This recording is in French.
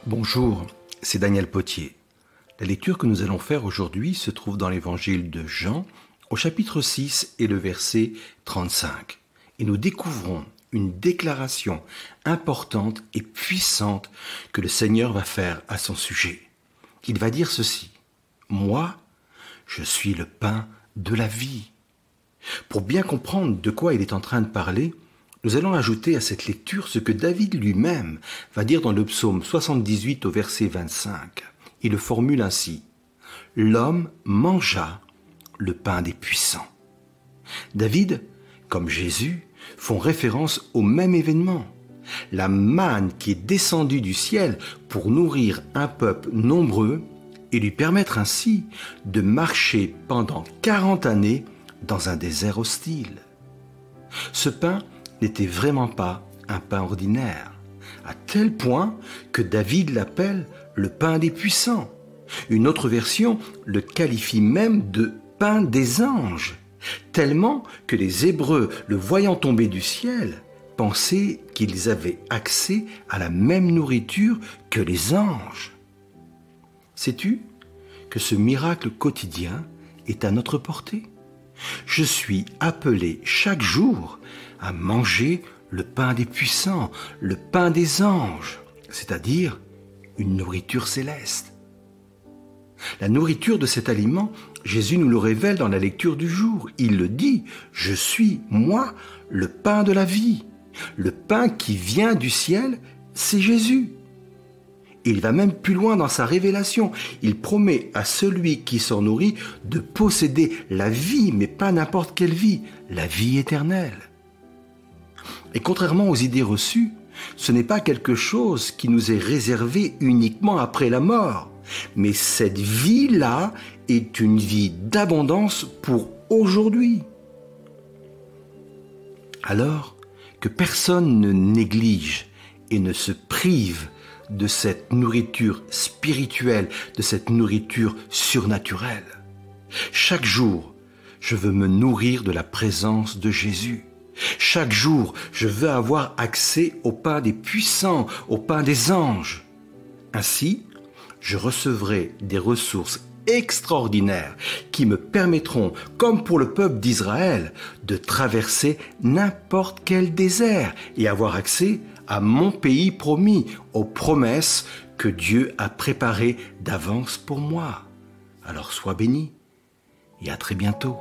Bonjour, c'est Daniel Potier. La lecture que nous allons faire aujourd'hui se trouve dans l'évangile de Jean, au chapitre 6 et le verset 35. Et nous découvrons une déclaration importante et puissante que le Seigneur va faire à son sujet. Il va dire ceci: « Moi, je suis le pain de la vie. » Pour bien comprendre de quoi il est en train de parler, nous allons ajouter à cette lecture ce que David lui-même va dire dans le psaume 78 au verset 25. Il le formule ainsi: « L'homme mangea le pain des puissants. » David, comme Jésus, font référence au même événement. La manne qui est descendue du ciel pour nourrir un peuple nombreux et lui permettre ainsi de marcher pendant 40 années dans un désert hostile. Ce pain n'était vraiment pas un pain ordinaire, à tel point que David l'appelle le pain des puissants. Une autre version le qualifie même de pain des anges, tellement que les Hébreux, le voyant tomber du ciel, pensaient qu'ils avaient accès à la même nourriture que les anges. Sais-tu que ce miracle quotidien est à notre portée? Je suis appelé chaque jour à manger le pain des puissants, le pain des anges, c'est-à-dire une nourriture céleste. La nourriture de cet aliment, Jésus nous le révèle dans la lecture du jour. Il le dit: « Je suis, moi, le pain de la vie. » Le pain qui vient du ciel, c'est Jésus. Et il va même plus loin dans sa révélation. Il promet à celui qui s'en nourrit de posséder la vie, mais pas n'importe quelle vie, la vie éternelle. Et contrairement aux idées reçues, ce n'est pas quelque chose qui nous est réservé uniquement après la mort, mais cette vie-là est une vie d'abondance pour aujourd'hui. Alors que personne ne néglige et ne se prive de cette nourriture spirituelle, de cette nourriture surnaturelle. Chaque jour, je veux me nourrir de la présence de Jésus. Chaque jour, je veux avoir accès au pain des puissants, au pain des anges. Ainsi, je recevrai des ressources extraordinaires qui me permettront, comme pour le peuple d'Israël, de traverser n'importe quel désert et avoir accès à mon pays promis, aux promesses que Dieu a préparées d'avance pour moi. Alors sois béni et à très bientôt.